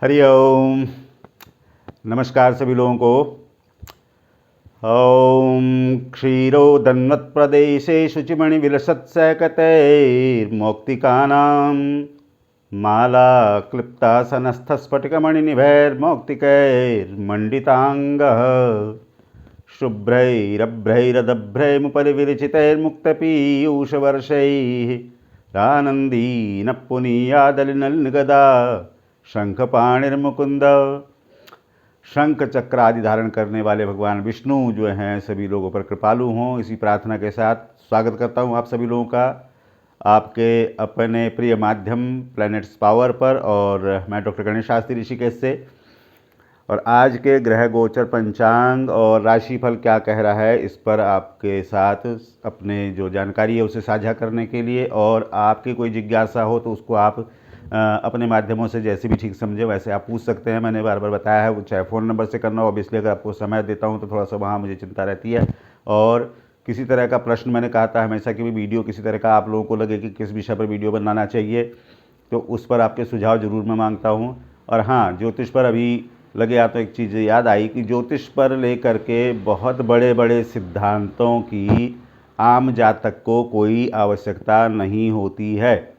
हरि ओम। नमस्कार सभी लोगों को। ओम क्षीरोदन्वत्प्रदेशे शुचिमणिविलसत्सैकतैर्मौक्तिकानां माला क्लिप्तासनस्थस्फटिकमणिनिभैर्मौक्तिकैर्मण्डिताङ्गः शुभ्रैरभ्रैरदभ्रैमुपरि विरचितैर्मुक्तपीयूषवर्षैः रानन्दीनः पुनीयादलिनलिनगदा शंखपाणिर्मुकुंद। शंख चक्र आदि धारण करने वाले भगवान विष्णु जो हैं सभी लोगों पर कृपालु हों, इसी प्रार्थना के साथ स्वागत करता हूं आप सभी लोगों का आपके अपने प्रिय माध्यम प्लैनेट्स पावर पर। और मैं डॉक्टर गणेश शास्त्री ऋषिकेश से, और आज के ग्रह गोचर पंचांग और राशिफल क्या कह रहा है इस पर आपके साथ अपने जो जानकारी है उसे साझा करने के लिए, और आपकी कोई जिज्ञासा हो तो उसको आप अपने माध्यमों से जैसे भी ठीक समझे वैसे आप पूछ सकते हैं। मैंने बार बार बताया है, वो चाहे फ़ोन नंबर से करना हो, ऑब्वियसली अगर आपको समय देता हूं तो थोड़ा सा वहाँ मुझे चिंता रहती है। और किसी तरह का प्रश्न, मैंने कहा था हमेशा कि भी वीडियो किसी तरह का आप लोगों को लगे कि किस विषय पर वीडियो बनाना चाहिए, तो उस पर आपके सुझाव ज़रूर मैं मांगता हूँ। और हाँ, ज्योतिष पर अभी लगे आ तो एक चीज़ याद आई कि ज्योतिष पर लेकर के बहुत बड़े बड़े सिद्धांतों की आम जातक को कोई आवश्यकता नहीं होती है।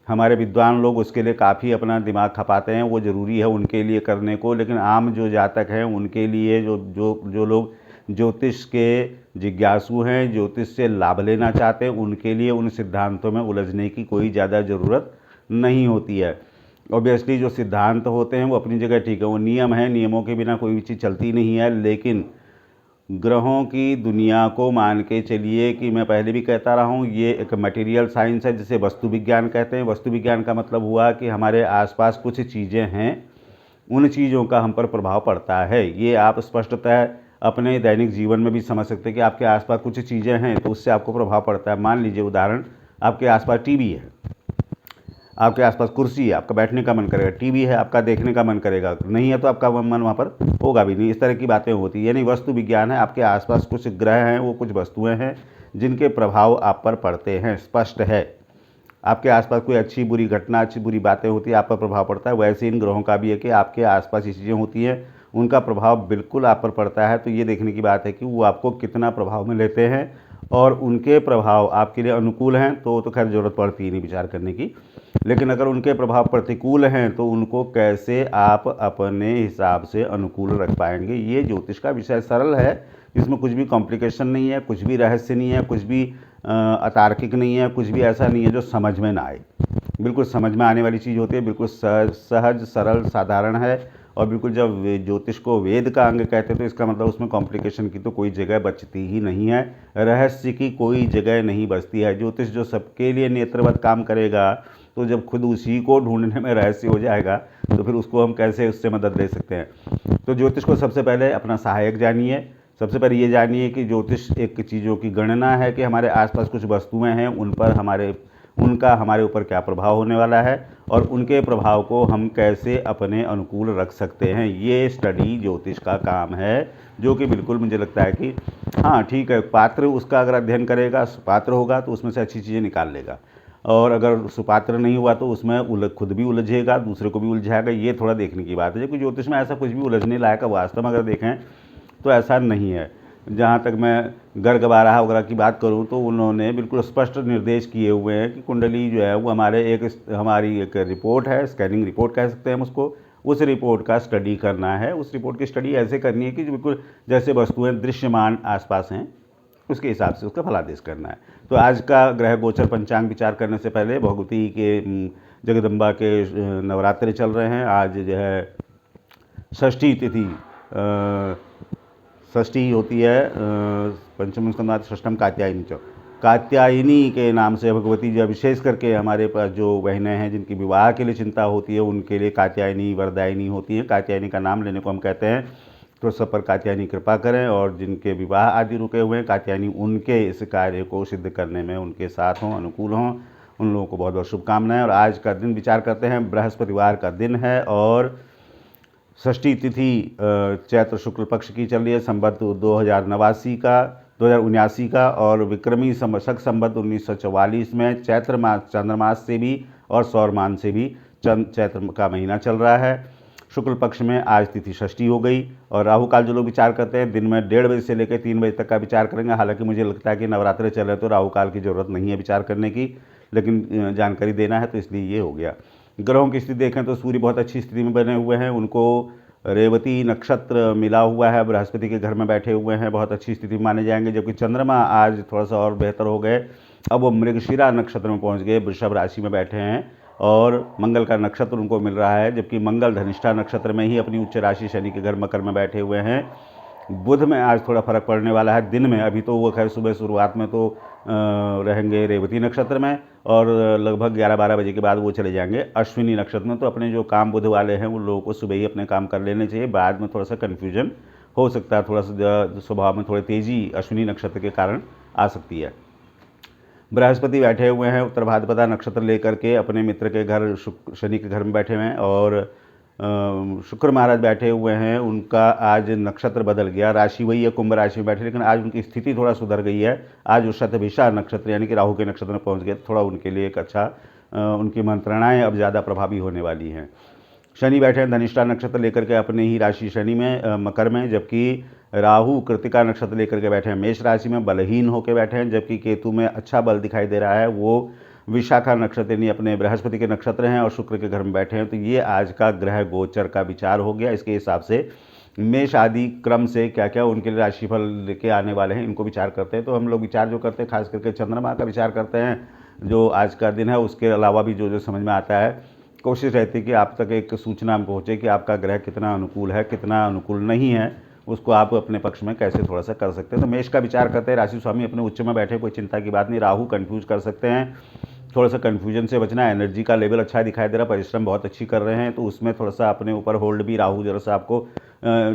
हमारे विद्वान लोग उसके लिए काफ़ी अपना दिमाग खपाते हैं, वो ज़रूरी है उनके लिए करने को, लेकिन आम जो जातक हैं उनके लिए, जो जो जो लोग ज्योतिष के जिज्ञासु हैं, ज्योतिष से लाभ लेना चाहते हैं, उनके लिए उन सिद्धांतों में उलझने की कोई ज़्यादा ज़रूरत नहीं होती है। ऑब्वियसली जो सिद्धांत होते हैं वो अपनी जगह ठीक है, वो नियम है, नियमों के बिना कोई भी चीज़ चलती नहीं है। लेकिन ग्रहों की दुनिया को मान के चलिए कि मैं पहले भी कहता रहा हूँ, ये एक मटेरियल साइंस है जिसे वस्तु विज्ञान कहते हैं। वस्तु विज्ञान का मतलब हुआ कि हमारे आसपास कुछ चीज़ें हैं, उन चीज़ों का हम पर प्रभाव पड़ता है। ये आप स्पष्टतः अपने दैनिक जीवन में भी समझ सकते हैं कि आपके आसपास कुछ चीज़ें हैं तो उससे आपको प्रभाव पड़ता है। मान लीजिए उदाहरण, आपके आसपास टीवी है, आपके आसपास कुर्सी है, आपका बैठने का मन करेगा, टीवी है आपका देखने का मन करेगा, नहीं है तो आपका मन वहाँ पर होगा भी नहीं। इस तरह की बातें होती है। यानी वस्तु विज्ञान है, आपके आसपास कुछ ग्रह हैं, वो कुछ वस्तुएं हैं जिनके प्रभाव आप पर पड़ते हैं, स्पष्ट है। आपके आसपास कोई अच्छी बुरी घटना, अच्छी बुरी बातें होती है, आप पर प्रभाव पड़ता है। वैसे इन ग्रहों का भी है कि आपके आसपास ये चीज़ें होती हैं, उनका प्रभाव बिल्कुल आप पर पड़ता है। तो ये देखने की बात है कि वो आपको कितना प्रभाव में लेते हैं, और उनके प्रभाव आपके लिए अनुकूल हैं तो खैर ज़रूरत पड़ती ही नहीं विचार करने की। लेकिन अगर उनके प्रभाव प्रतिकूल हैं तो उनको कैसे आप अपने हिसाब से अनुकूल रख पाएंगे। ये ज्योतिष का विषय सरल है, इसमें कुछ भी कॉम्प्लिकेशन नहीं है, कुछ भी रहस्य नहीं है, कुछ भी अतार्किक नहीं है, कुछ भी ऐसा नहीं है जो समझ में ना आए। बिल्कुल समझ में आने वाली चीज़ होती है, बिल्कुल सहज सरल साधारण है। और बिल्कुल जब ज्योतिष को वेद का अंग कहते हैं तो इसका मतलब उसमें कॉम्प्लिकेशन की तो कोई जगह बचती ही नहीं है, रहस्य की कोई जगह नहीं बचती है। ज्योतिष जो सबके लिए नेत्रवत काम करेगा, तो जब खुद उसी को ढूंढने में रहस्य हो जाएगा तो फिर उसको हम कैसे उससे मदद ले सकते हैं। तो ज्योतिष को सबसे पहले अपना सहायक जानिए। सबसे पहले ये जानिए कि ज्योतिष एक चीज़ों की गणना है कि हमारे आसपास कुछ वस्तुएं हैं, उन पर उनका हमारे ऊपर क्या प्रभाव होने वाला है, और उनके प्रभाव को हम कैसे अपने अनुकूल रख सकते हैं। ये स्टडी ज्योतिष का काम है, जो कि बिल्कुल मुझे लगता है कि हाँ ठीक है, पात्र उसका अगर अध्ययन करेगा, पात्र होगा तो उसमें से अच्छी चीज़ें निकाल लेगा, और अगर सुपात्र नहीं हुआ तो उसमें खुद भी उलझेगा, दूसरे को भी उलझाएगा। ये थोड़ा देखने की बात है, जबकि ज्योतिष में ऐसा कुछ भी उलझने लायक है वास्तव में अगर देखें तो ऐसा नहीं है। जहाँ तक मैं गर्गबाराह वगैरह की बात करूँ तो उन्होंने बिल्कुल स्पष्ट निर्देश किए हुए हैं कि कुंडली जो है वो हमारी एक रिपोर्ट है, स्कैनिंग रिपोर्ट कह सकते हैं हम उसको। उस रिपोर्ट का स्टडी करना है, उस रिपोर्ट की स्टडी ऐसे करनी है कि बिल्कुल जैसे वस्तुएं दृश्यमान आसपास हैं उसके हिसाब से उसका फलादेश करना है। तो आज का ग्रह गोचर पंचांग विचार करने से पहले भगवती के जगदम्बा के नवरात्रि चल रहे हैं। आज जो है षष्ठी तिथि, षष्ठी होती है पंचम स्कंदात षष्ठम कात्यायनी च, कात्यायनी के नाम से भगवती जो विशेष करके हमारे पास जो बहनें हैं जिनकी विवाह के लिए चिंता होती है उनके लिए कात्यायनी वरदायिनी होती है। कात्यायनी का नाम लेने को हम कहते हैं, तो सब पर कात्यायनी कृपा करें, और जिनके विवाह आदि रुके हुए हैं कात्यायनी उनके इस कार्य को सिद्ध करने में उनके साथ हों, अनुकूल हों। उन लोगों को बहुत बहुत शुभकामनाएं। और आज का दिन विचार करते हैं, बृहस्पतिवार का दिन है और षष्ठी तिथि चैत्र शुक्ल पक्ष की चल रही है, संवत 2079 का, और विक्रमी शक संवत 1944 में चैत्र मास चंद्रमास से भी और सौर मान से भी चैत्र का महीना चल रहा है। शुक्ल पक्ष में आज तिथि षष्ठी हो गई। और राहु काल जो लोग विचार करते हैं दिन में 1:30 बजे से लेकर 3 बजे तक का विचार करेंगे। हालांकि मुझे लगता है कि नवरात्रे चल रहे तो राहु काल की ज़रूरत नहीं है विचार करने की, लेकिन जानकारी देना है तो इसलिए ये हो गया। ग्रहों की स्थिति देखें तो सूर्य बहुत अच्छी स्थिति में बने हुए हैं, उनको रेवती नक्षत्र मिला हुआ है, बृहस्पति के घर में बैठे हुए हैं, बहुत अच्छी स्थिति माने जाएंगे। जबकि चंद्रमा आज थोड़ा सा और बेहतर हो गए, अब वो मृगशिरा नक्षत्र में पहुंच गए, वृषभ राशि में बैठे हैं और मंगल का नक्षत्र उनको मिल रहा है। जबकि मंगल धनिष्ठा नक्षत्र में ही अपनी उच्च राशि शनि के घर मकर में बैठे हुए हैं। बुध में आज थोड़ा फर्क पड़ने वाला है दिन में, अभी तो वो खैर सुबह शुरुआत में तो रहेंगे रेवती नक्षत्र में और लगभग 11-12 बजे के बाद वो चले जाएंगे अश्विनी नक्षत्र में। तो अपने जो काम बुध वाले हैं उन लोगों को सुबह ही अपने काम कर लेने चाहिए, बाद में थोड़ा सा कन्फ्यूजन हो सकता है, थोड़ा सा स्वभाव में थोड़ी तेज़ी अश्विनी नक्षत्र के कारण आ सकती है। बृहस्पति बैठे हुए हैं उत्तर भाद्रपदा नक्षत्र लेकर के अपने मित्र के घर शनि के घर में बैठे हुए हैं। और शुक्र महाराज बैठे हुए हैं, उनका आज नक्षत्र बदल गया, राशि वही है कुंभ राशि में बैठे, लेकिन आज उनकी स्थिति थोड़ा सुधर गई है। आज वो शतभिषा नक्षत्र यानी कि राहु के नक्षत्र में पहुंच गए, थोड़ा उनके लिए एक अच्छा उनकी मंत्रणाएं अब ज़्यादा प्रभावी होने वाली हैं। शनि बैठे हैं धनिष्ठा नक्षत्र लेकर के अपने ही राशि शनि में मकर में, जबकि राहु कृतिका नक्षत्र लेकर के बैठे हैं मेष राशि में, बलहीन होकर बैठे हैं। जबकि केतु में अच्छा बल दिखाई दे रहा है, वो विशाखा नक्षत्र यानी अपने बृहस्पति के नक्षत्र हैं और शुक्र के घर में बैठे हैं। तो ये आज का ग्रह गोचर का विचार हो गया। इसके हिसाब से मेष आदि क्रम से क्या क्या उनके लिए राशिफल लेके आने वाले हैं इनको विचार करते हैं। तो हम लोग विचार जो करते हैं खास करके चंद्रमा का विचार करते हैं जो आज का दिन है, उसके अलावा भी जो जो समझ में आता है कोशिश रहती है कि आप तक एक सूचना पहुँचे कि आपका ग्रह कितना अनुकूल है कितना अनुकूल नहीं है, उसको आप अपने पक्ष में कैसे थोड़ा सा कर सकते हैं। तो मेष का विचार करते हैं, राशि स्वामी अपने उच्च में बैठे, कोई चिंता की बात नहीं। राहु कंफ्यूज कर सकते हैं, थोड़ा सा कन्फ्यूजन से बचना। एनर्जी का लेवल अच्छा दिखाई दे रहा है, परिश्रम बहुत अच्छी कर रहे हैं, तो उसमें थोड़ा सा अपने ऊपर होल्ड भी राहु जरा सा आपको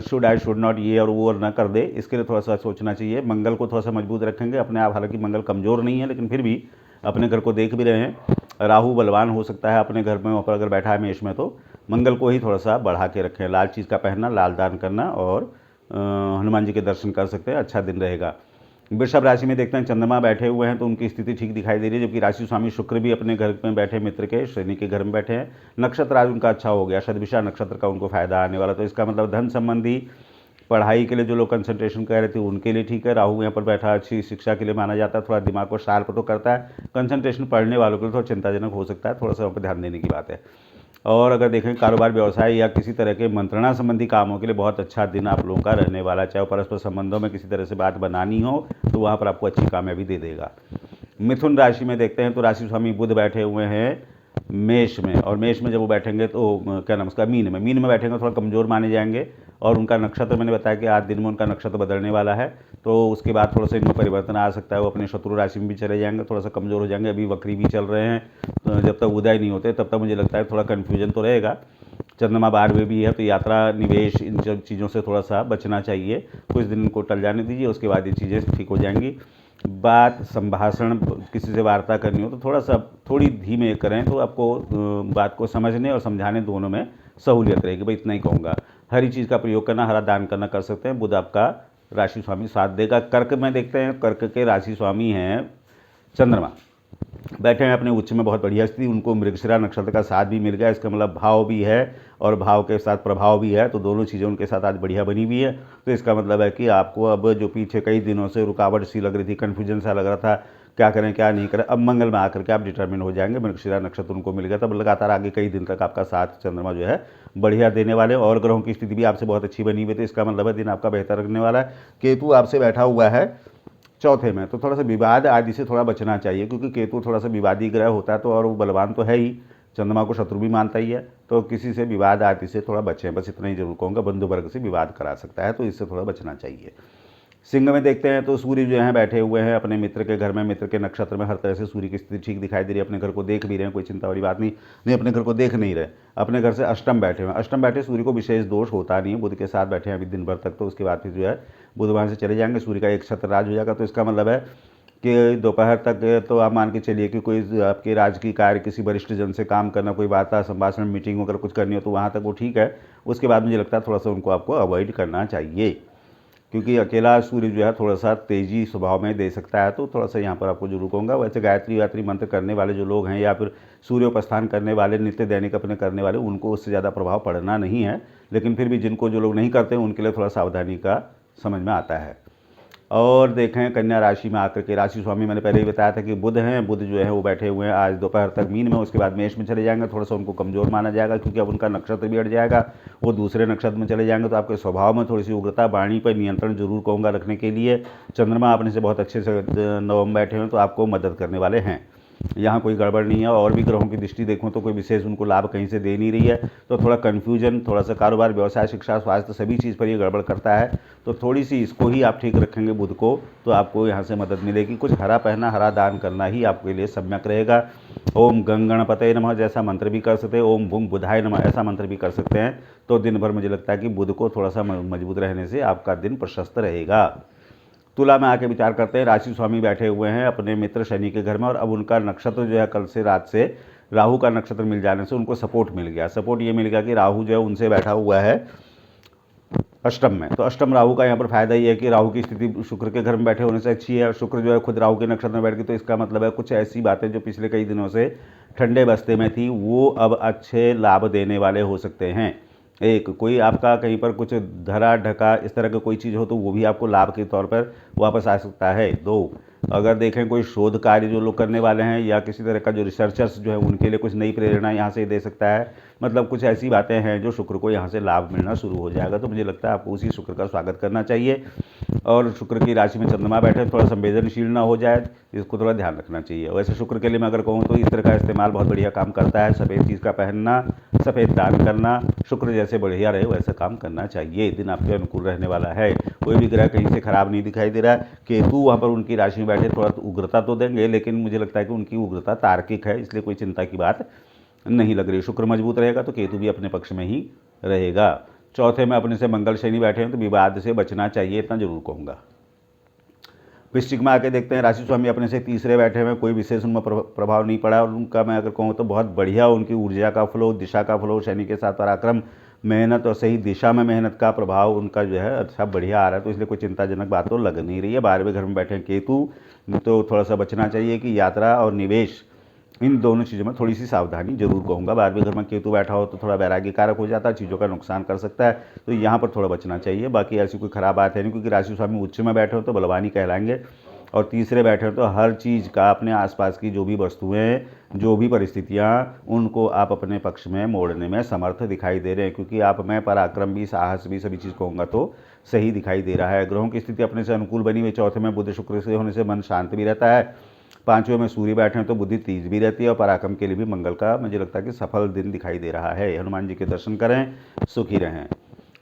शुड आई शुड नॉट ये और वो और ना कर दे, इसके लिए थोड़ा सा सोचना चाहिए। मंगल को थोड़ा सा मजबूत रखेंगे अपने आप, हालांकि मंगल कमज़ोर नहीं है लेकिन फिर भी अपने घर को देख भी रहे हैं। राहु बलवान हो सकता है अपने घर में, ऊपर अगर बैठा है मेष में तो मंगल को ही थोड़ा सा बढ़ा के रखें। लाल चीज़ का पहनना, लाल दान करना और हनुमान जी के दर्शन कर सकते हैं, अच्छा दिन रहेगा। वृषभ राशि में देखते हैं चंद्रमा बैठे हुए हैं तो उनकी स्थिति ठीक दिखाई दे रही है। जबकि राशि स्वामी शुक्र भी अपने घर में बैठे, मित्र के शनि के घर में बैठे हैं। नक्षत्र आज उनका अच्छा हो गया, शतभिषा नक्षत्र का उनको फायदा आने वाला। तो इसका मतलब धन संबंधी पढ़ाई के लिए जो लोग कंसंट्रेशन कर रहे थे उनके लिए ठीक है। राहु यहाँ पर बैठा अच्छी शिक्षा के लिए माना जाता है, थोड़ा दिमाग को शार्प तो करता है। कंसंट्रेशन पढ़ने वालों के लिए थोड़ा चिंताजनक हो सकता है, थोड़ा सा वहाँ पर ध्यान देने की बात है। और अगर देखें कारोबार व्यवसाय या किसी तरह के मंत्रणा संबंधी कामों के लिए बहुत अच्छा दिन आप लोगों का रहने वाला है। चाहे परस्पर संबंधों में किसी तरह से बात बनानी हो तो वहाँ पर आपको अच्छी कामयाबी दे देगा। मिथुन राशि में देखते हैं तो राशि स्वामी बुध बैठे हुए हैं मेष में, और मेष में जब वो बैठेंगे तो क्या नाम उसका मीन में बैठेंगे थोड़ा कमज़ोर माने जाएंगे। और उनका नक्षत्र मैंने बताया कि आज दिन में उनका नक्षत्र बदलने वाला है, तो उसके बाद थोड़ा सा इनमें परिवर्तन आ सकता है। वो अपने शत्रु राशि में भी चले जाएंगे, थोड़ा सा कमज़ोर हो जाएंगे। अभी वक्री भी चल रहे हैं, तो जब तक उदय नहीं होते तब तक मुझे लगता है थोड़ा कन्फ्यूजन तो रहेगा। चंद्रमा 12वें भी है, तो यात्रा निवेश इन सब चीज़ों से थोड़ा सा बचना चाहिए। कुछ दिन इनको टल जाने दीजिए, उसके बाद ये चीज़ें ठीक हो जाएंगी। बात संभाषण किसी से वार्ता करनी हो तो थोड़ी धीमे करें तो आपको बात को समझने और समझाने दोनों में सहूलियत रहेगी। भाई इतना ही कहूँगा। हरी चीज़ का प्रयोग करना, हरा दान करना कर सकते हैं। बुध आपका राशि स्वामी साथ देगा। कर्क में देखते हैं, कर्क के राशि स्वामी हैं चंद्रमा, बैठे हैं अपने उच्च में, बहुत बढ़िया स्थिति। उनको मृगशिरा नक्षत्र का साथ भी मिल गया, इसका मतलब भाव भी है और भाव के साथ प्रभाव भी है, तो दोनों चीज़ें उनके साथ आज बढ़िया बनी हुई है। तो इसका मतलब है कि आपको अब जो पीछे कई दिनों से रुकावट सी लग रही थी, कन्फ्यूजन सा लग रहा था क्या करें क्या नहीं करें, अब मंगल में आकर के आप डिटर्मिन हो जाएंगे। मृगशिरा नक्षत्र उनको मिल गया, तब लगातार आगे कई दिन तक आपका साथ चंद्रमा जो है बढ़िया देने वाले। और ग्रहों की स्थिति भी आपसे बहुत अच्छी बनी हुई, तो इसका मतलब है दिन आपका बेहतर रखने वाला है। केतु आपसे बैठा हुआ है चौथे में, तो थोड़ा सा विवाद आदि से थोड़ा बचना चाहिए, क्योंकि केतु थोड़ा सा विवादी ग्रह होता है, तो और वो बलवान तो है ही, चंद्रमा को शत्रु भी मानता ही है, तो किसी से विवाद आदि से थोड़ा बचें, बस इतना ही जरूर कहूँगा। बंधु वर्ग से विवाद करा सकता है, तो इससे थोड़ा बचना चाहिए। सिंह में देखते हैं तो सूर्य जो है बैठे हुए हैं अपने मित्र के घर में, मित्र के नक्षत्र में, हर तरह से सूर्य की स्थिति ठीक दिखाई दे रही है। अपने घर को देख भी रहे हैं, कोई चिंता वाली बात नहीं अपने घर को देख नहीं रहे, अपने घर से अष्टम बैठे हुए हैं। अष्टम बैठे सूर्य को विशेष दोष होता नहीं है, बुध के साथ बैठे हैं अभी दिन भर तक, तो उसके बाद फिर जो है बुध वहाँ से चले जाएंगे, सूर्य का एक छत्र राज हो जाएगा। तो इसका मतलब है कि दोपहर तक तो आप मान के चलिए कि कोई आपके राजकीय कार्य, किसी वरिष्ठ जन से काम करना, कोई वार्ता संभाषण मीटिंग अगर कुछ करनी हो तो वहाँ तक वो ठीक है। उसके बाद मुझे लगता है थोड़ा सा उनको आपको अवॉइड करना चाहिए। क्योंकि अकेला सूर्य जो है थोड़ा सा तेज़ी स्वभाव में दे सकता है, तो थोड़ा सा यहाँ पर आपको जरूर कहूँगा। वैसे गायत्री वायत्री मंत्र करने वाले जो लोग हैं या फिर सूर्योपास्थान करने वाले, नित्य दैनिक अपने करने वाले, उनको उससे ज़्यादा प्रभाव पड़ना नहीं है, लेकिन फिर भी जिनको जो लोग नहीं करते उनके लिए थोड़ा सावधानी का समझ में आता है। और देखें कन्या राशि में आकर के राशि स्वामी मैंने पहले ही बताया था कि बुध हैं, बुध जो है वो बैठे हुए हैं आज दोपहर तक मीन में, उसके बाद मेष में चले जाएंगे। थोड़ा सा उनको कमज़ोर माना जाएगा क्योंकि अब उनका नक्षत्र भी हट जाएगा, वो दूसरे नक्षत्र में चले जाएंगे। तो आपके स्वभाव में थोड़ी सी उग्रता, वाणी पर नियंत्रण जरूर कहूँगा रखने के लिए। चंद्रमा अपने से बहुत अच्छे से नवम में बैठे हुए तो आपको मदद करने वाले हैं, यहाँ कोई गड़बड़ नहीं है। और भी ग्रहों की दृष्टि देखूँ तो कोई विशेष उनको लाभ कहीं से दे नहीं रही है, तो थोड़ा कन्फ्यूजन, थोड़ा सा कारोबार, व्यवसाय, शिक्षा, स्वास्थ्य सभी चीज़ पर ये गड़बड़ करता है। तो थोड़ी सी इसको ही आप ठीक रखेंगे बुध को, तो आपको यहाँ से मदद मिलेगी। कुछ हरा पहना, हरा दान करना ही आपके लिए सम्यक रहेगा। ओम गंग गणपतये नमः जैसा मंत्र भी कर सकते हैं, ओम भुंग बुधाय नमः ऐसा मंत्र भी कर सकते हैं। तो दिन भर मुझे लगता है कि बुध को थोड़ा सा मजबूत रहने से आपका दिन प्रशस्त रहेगा। तुला में आके विचार करते हैं, राशि स्वामी बैठे हुए हैं अपने मित्र शनि के घर में, और अब उनका नक्षत्र जो है कल से रात से राहु का नक्षत्र मिल जाने से उनको सपोर्ट मिल गया। सपोर्ट ये मिल गया कि राहु जो है उनसे बैठा हुआ है अष्टम में, तो अष्टम राहु का यहाँ पर फायदा ये है कि राहु की स्थिति शुक्र के घर में बैठे होने से अच्छी है। शुक्र जो है खुद राहु के नक्षत्र में बैठ गई, तो इसका मतलब है कुछ ऐसी बातें जो पिछले कई दिनों से ठंडे बस्ते में थी वो अब अच्छे लाभ देने वाले हो सकते हैं। एक कोई आपका कहीं पर कुछ धरा ढका इस तरह का कोई चीज़ हो तो वो भी आपको लाभ के तौर पर वापस आ सकता है। दो, अगर देखें कोई शोध कार्य जो लोग करने वाले हैं या किसी तरह का जो रिसर्चर्स जो है उनके लिए कुछ नई प्रेरणा यहाँ से दे सकता है। मतलब कुछ ऐसी बातें हैं जो शुक्र को यहाँ से लाभ मिलना शुरू हो जाएगा। तो मुझे लगता है आपको उसी शुक्र का स्वागत करना चाहिए। और शुक्र की राशि में चंद्रमा बैठे, थोड़ा संवेदनशील ना हो जाए, इसको थोड़ा ध्यान रखना चाहिए। वैसे शुक्र के लिए मैं अगर कहूँ तो इस तरह का इस्तेमाल बहुत बढ़िया काम करता है। सफ़ेद चीज़ का पहनना, सफ़ेद दान करना, शुक्र जैसे बढ़िया रहे वैसा काम करना चाहिए। दिन आपके अनुकूल रहने वाला है, कोई भी ग्रह कहीं से खराब नहीं दिखाई दे रहा है। केतु वहाँ पर उनकी राशि में बैठे थोड़ा तो उग्रता तो देंगे, लेकिन मुझे लगता है कि उनकी उग्रता तार्किक है, इसलिए कोई चिंता की बात नहीं लग रही। शुक्र मजबूत रहेगा तो केतु भी अपने पक्ष में ही रहेगा। चौथे में अपने से मंगल शनि बैठे हैं तो विवाद से बचना चाहिए, इतना जरूर कहूँगा। वृश्चिक में आके देखते हैं, राशि स्वामी अपने से तीसरे बैठे हुए, कोई विशेष उनमें प्रभाव नहीं पड़ा। और उनका मैं अगर कहूँ तो बहुत बढ़िया उनकी ऊर्जा का फ्लो, दिशा का फ्लो, शनि के साथ पराक्रम, मेहनत और सही दिशा में मेहनत का प्रभाव उनका जो है अच्छा बढ़िया आ रहा है। तो इसलिए कोई चिंताजनक बात तो लग नहीं रही है। 12वें घर में बैठे हैं केतु, तो थोड़ा सा बचना चाहिए कि यात्रा और निवेश इन दोनों चीज़ों में थोड़ी सी सावधानी जरूर कहूँगा। 12वें घर में केतु बैठा हो तो थोड़ा वैराग्य कारक हो जाता है, चीज़ों का नुकसान कर सकता है, तो यहाँ पर थोड़ा बचना चाहिए। बाकी ऐसी कोई ख़राब बात है नहीं, क्योंकि राशि स्वामी उच्च में बैठे हो तो बलवानी कहलाएंगे, और तीसरे बैठे हो तो हर चीज़ का अपने आसपास की जो भी वस्तुएं, जो भी परिस्थितियाँ, उनको आप अपने पक्ष में मोड़ने में समर्थ दिखाई दे रहे हैं। क्योंकि आप में पराक्रम भी, साहस भी, सभी चीज़ कहूँगा तो सही दिखाई दे रहा है। ग्रहों की स्थिति अपने से अनुकूल बनी हुई, चौथे में बुध शुक्र से होने से मन शांत भी रहता है। 5वें में सूर्य बैठे हैं तो बुद्धि तेज भी रहती है, और पराक्रम के लिए भी मंगल का मुझे लगता है कि सफल दिन दिखाई दे रहा है। हनुमान जी के दर्शन करें, सुखी रहें।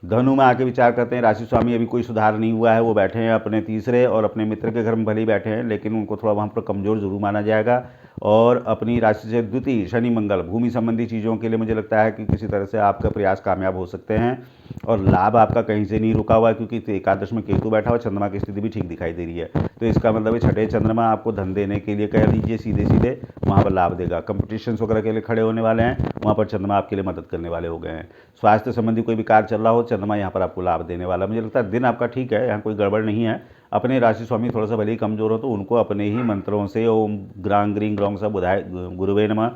धनु में आके विचार करते हैं, राशि स्वामी अभी कोई सुधार नहीं हुआ है, वो बैठे हैं अपने तीसरे, और अपने मित्र के घर में भले ही बैठे हैं लेकिन उनको थोड़ा वहाँ पर कमज़ोर जरूर माना जाएगा। और अपनी राशि से द्वितीय शनि मंगल, भूमि संबंधी चीज़ों के लिए मुझे लगता है कि किसी तरह से आपका प्रयास कामयाब हो सकते हैं, और लाभ आपका कहीं से नहीं रुका हुआ है, क्योंकि एकादश में केतु बैठा हुआ, चंद्रमा की स्थिति भी ठीक दिखाई दे रही है। तो इसका मतलब है छठे चंद्रमा आपको धन देने के लिए कह लीजिए सीधे सीधे वहाँ पर लाभ देगा। कंपटीशन वगैरह के लिए खड़े होने वाले हैं, वहाँ पर चंद्रमा आपके लिए मदद करने वाले हो गए हैं। स्वास्थ्य संबंधी कोई भी कार्य चल रहा हो, चंद्रमा यहाँ पर आपको लाभ देने वाला। मुझे लगता है दिन आपका ठीक है, यहाँ कोई गड़बड़ नहीं है। अपने राशि स्वामी थोड़ा सा भले ही कमजोर हो तो उनको अपने ही मंत्रों से, ओम ग्रांग ग्रीं ग्रौंग सा बुधाय गुरुवे नमः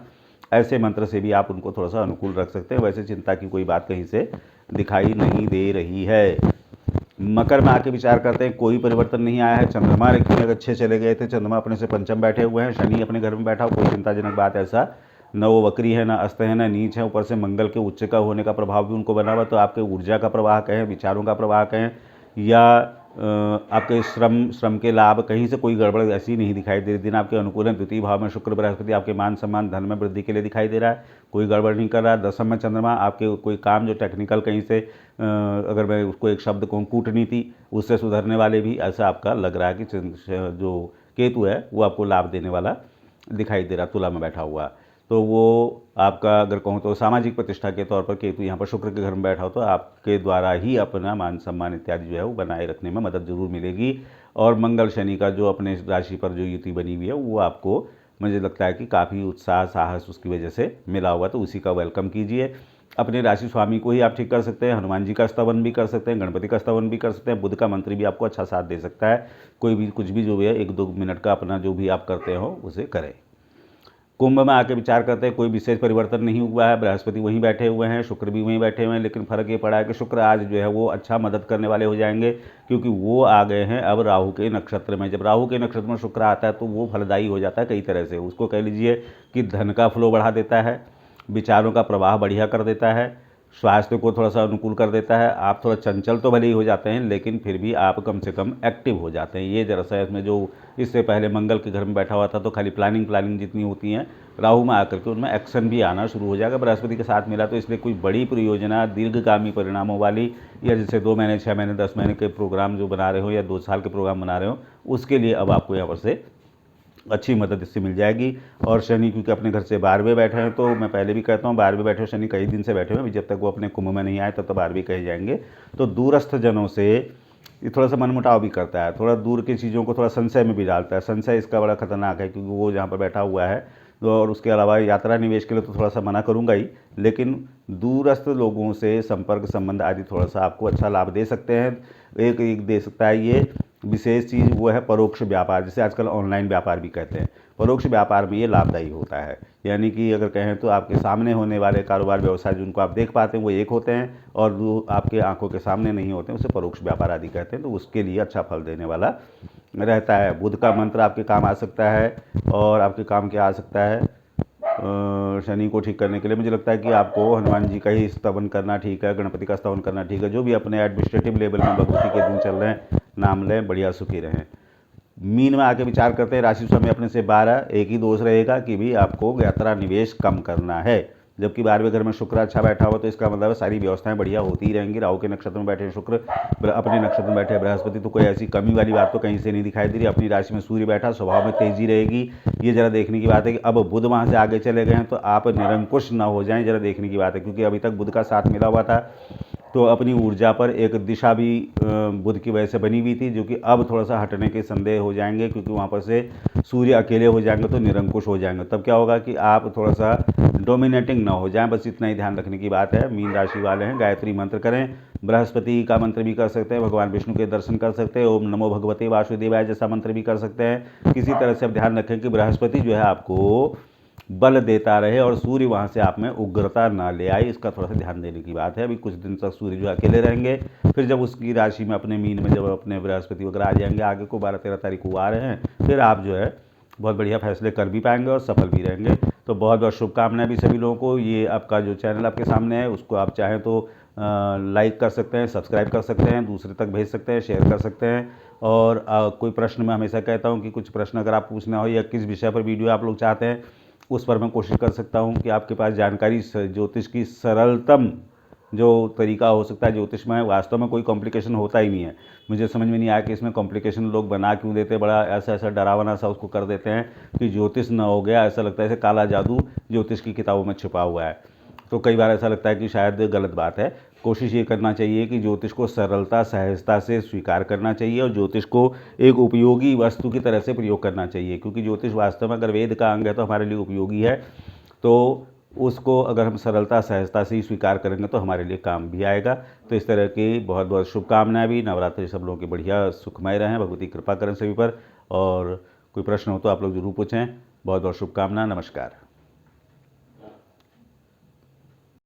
ऐसे मंत्र से भी आप उनको थोड़ा सा अनुकूल रख सकते हैं। वैसे चिंता की कोई बात कहीं से दिखाई नहीं दे रही है। मकर में आके विचार करते हैं, कोई परिवर्तन नहीं आया है। चंद्रमा लेकिन अच्छे चले गए थे, चंद्रमा अपने से पंचम बैठे हुए हैं, शनि अपने घर में बैठा, कोई चिंताजनक बात ऐसा न वो वक्री है, न अस्त है, न नीच है। ऊपर से मंगल के उच्च का होने का प्रभाव भी उनको बना हुआ, तो आपके ऊर्जा का प्रवाह कहें, विचारों का प्रवाह कहें, या आपके श्रम के लाभ, कहीं से कोई गड़बड़ ऐसी नहीं दिखाई दे रही। दिन आपके अनुकूल है। द्वितीय भाव में शुक्र बृहस्पति आपके मान सम्मान धन में वृद्धि के लिए दिखाई दे रहा है, कोई गड़बड़ नहीं कर रहा है। दसम में चंद्रमा आपके कोई काम जो टेक्निकल कहीं से अगर मैं उसको एक शब्द कहूँ कूटनीति, उससे सुधरने वाले भी ऐसा आपका लग रहा है कि जो केतु है वो आपको लाभ देने वाला दिखाई दे रहा, तुला में बैठा हुआ। तो वो आपका अगर कहूँ तो सामाजिक प्रतिष्ठा के तौर पर केतु यहाँ पर शुक्र के घर में बैठा हो तो आपके द्वारा ही अपना मान सम्मान इत्यादि जो है वो बनाए रखने में मदद जरूर मिलेगी। और मंगल शनि का जो अपने राशि पर जो युति बनी हुई है वो आपको मुझे लगता है कि काफ़ी उत्साह साहस उसकी वजह से मिला हुआ, तो उसी का वेलकम कीजिए। अपने राशि स्वामी को ही आप ठीक कर सकते हैं। हनुमान जी का स्तवन भी कर सकते हैं, गणपति का स्तवन भी कर सकते हैं, बुध का मंत्र भी आपको अच्छा साथ दे सकता है। कोई भी कुछ भी जो भी है 1-2 मिनट का अपना जो भी आप करते हो उसे करें। कुंभ में आके विचार करते हैं, कोई विशेष परिवर्तन नहीं हुआ है, बृहस्पति वहीं बैठे हुए हैं, शुक्र भी वहीं बैठे हुए हैं, लेकिन फर्क ये पड़ा है कि शुक्र आज जो है वो अच्छा मदद करने वाले हो जाएंगे, क्योंकि वो आ गए हैं अब राहु के नक्षत्र में। जब राहु के नक्षत्र में शुक्र आता है तो वो फलदायी हो जाता है कई तरह से। उसको कह लीजिए कि धन का फ्लो बढ़ा देता है, विचारों का प्रवाह बढ़िया कर देता है, स्वास्थ्य को थोड़ा सा अनुकूल कर देता है। आप थोड़ा चंचल तो भले ही हो जाते हैं, लेकिन फिर भी आप कम से कम एक्टिव हो जाते हैं। ये जरा सा इसमें जो इससे पहले मंगल के घर में बैठा हुआ था तो खाली प्लानिंग जितनी होती हैं, राहु में आकर के उनमें एक्शन भी आना शुरू हो जाएगा। बृहस्पति के साथ मिला तो इसलिए कोई बड़ी परियोजना दीर्घगामी परिणामों वाली, या जैसे 2 महीने 6 महीने 10 महीने के प्रोग्राम जो बना रहे हो या 2 साल के प्रोग्राम बना रहे हो, उसके लिए अब आपको यहाँ पर से अच्छी मदद इससे मिल जाएगी। और शनि क्योंकि अपने घर से 12वें बैठे हैं, तो मैं पहले भी कहता हूँ 12वें बैठे हो शनि कई दिन से बैठे हुए हैं, जब तक वो अपने कुंभ में नहीं आए तब तक 12वें कहे जाएंगे। तो दूरस्थ जनों से ये थोड़ा सा मनमुटाव भी करता है, थोड़ा दूर की चीज़ों को थोड़ा संशय में भी डालता है। संशय इसका बड़ा खतरनाक है, क्योंकि वो जहाँ पर बैठा हुआ है। और उसके अलावा यात्रा निवेश के लिए तो थोड़ा सा मना करूँगा ही, लेकिन दूरस्थ लोगों से संपर्क संबंध आदि थोड़ा सा आपको अच्छा लाभ दे सकते हैं। एक दे सकता है ये विशेष चीज़, वो है परोक्ष व्यापार, जिसे आजकल ऑनलाइन व्यापार भी कहते हैं। परोक्ष व्यापार में ये लाभदायी होता है, यानी कि अगर कहें तो आपके सामने होने वाले कारोबार व्यवसाय जिनको आप देख पाते हैं वो एक होते हैं, और जो आपके आंखों के सामने नहीं होते हैं उसे परोक्ष व्यापार आदि कहते हैं। तो उसके लिए अच्छा फल देने वाला रहता है। बुध का मंत्र आपके काम आ सकता है, और आपके काम क्या आ सकता है, शनि को ठीक करने के लिए मुझे लगता है कि आपको हनुमान जी का ही स्तवन करना ठीक है, गणपति का स्तवन करना ठीक है। जो भी अपने एडमिनिस्ट्रेटिव लेवल में भगवती के दिन चल रहे हैं, नाम लें, बढ़िया सुखी रहें। मीन में आके विचार करते हैं, राशि समय अपने से 12, एक ही दोष रहेगा कि भी आपको यात्रा निवेश कम करना है। जबकि 12वें घर में शुक्र अच्छा बैठा हुआ, तो इसका मतलब है सारी व्यवस्थाएं बढ़िया होती ही रहेंगी। राहु के नक्षत्र में बैठे शुक्र, अपने नक्षत्र में बैठे बृहस्पति, तो कोई ऐसी कमी वाली बात तो कहीं से नहीं दिखाई दे रही। अपनी राशि में सूर्य बैठा, स्वभाव में तेजी रहेगी। ये जरा देखने की बात है कि अब बुध वहाँ से आगे चले गए हैं तो आप निरंकुश ना हो जाएं, जरा देखने की बात है, क्योंकि अभी तक बुध का साथ मिला हुआ था तो अपनी ऊर्जा पर एक दिशा भी बुध की वजह से बनी हुई थी, जो कि अब थोड़ा सा हटने के संदेह हो जाएंगे, क्योंकि वहाँ पर से सूर्य अकेले हो जाएंगे तो निरंकुश हो जाएंगे। तब क्या होगा कि आप थोड़ा सा डोमिनेटिंग ना हो जाएं, बस इतना ही ध्यान रखने की बात है। मीन राशि वाले हैं, गायत्री मंत्र करें, बृहस्पति का मंत्र भी कर सकते हैं, भगवान विष्णु के दर्शन कर सकते हैं, ओम नमो भगवते वासुदेवाय जैसा मंत्र भी कर सकते हैं। किसी तरह से आप ध्यान रखें कि बृहस्पति जो है आपको बल देता रहे और सूर्य वहाँ से आप में उग्रता ना ले आए, इसका थोड़ा सा ध्यान देने की बात है। अभी कुछ दिन तक सूर्य जो अकेले रहेंगे, फिर जब उसकी राशि में अपने मीन में जब अपने बृहस्पति वगैरह आ जाएंगे, आगे को 12-13 तारीख को आ रहे हैं, फिर आप जो है बहुत बढ़िया फैसले कर भी पाएंगे और सफल भी रहेंगे। तो बहुत बहुत शुभकामनाएं भी सभी लोगों को। ये आपका जो चैनल आपके सामने है, उसको आप चाहें तो लाइक कर सकते हैं, सब्सक्राइब कर सकते हैं, दूसरे तक भेज सकते हैं, शेयर कर सकते हैं। और कोई प्रश्न मैं हमेशा कहता हूँ कि कुछ प्रश्न अगर आप पूछना हो या किस विषय पर वीडियो आप लोग चाहते हैं, उस पर मैं कोशिश कर सकता हूँ कि आपके पास जानकारी ज्योतिष की सरलतम जो तरीका हो सकता है ज्योतिष में, वास्तव में कोई कॉम्प्लिकेशन होता ही नहीं है। मुझे समझ में नहीं आया कि इसमें कॉम्प्लिकेशन लोग बना क्यों देते, बड़ा ऐसा डरावना सा उसको कर देते हैं कि ज्योतिष ना हो गया, ऐसा लगता है जैसे काला जादू ज्योतिष की किताबों में छुपा हुआ है। तो कई बार ऐसा लगता है कि शायद गलत बात है। कोशिश ये करना चाहिए कि ज्योतिष को सरलता सहजता से स्वीकार करना चाहिए, और ज्योतिष को एक उपयोगी वस्तु की तरह से प्रयोग करना चाहिए, क्योंकि ज्योतिष वास्तव में अगर वेद का अंग है तो हमारे लिए उपयोगी है। तो उसको अगर हम सरलता सहजता से ही स्वीकार करेंगे तो हमारे लिए काम भी आएगा। तो इस तरह की बहुत बहुत शुभकामनाएं भी। नवरात्रि सब लोगों की बढ़िया सुखमय रहें, भगवती कृपा करें सभी पर। और कोई प्रश्न हो तो आप लोग जरूर पूछें। बहुत बहुत शुभकामना, नमस्कार।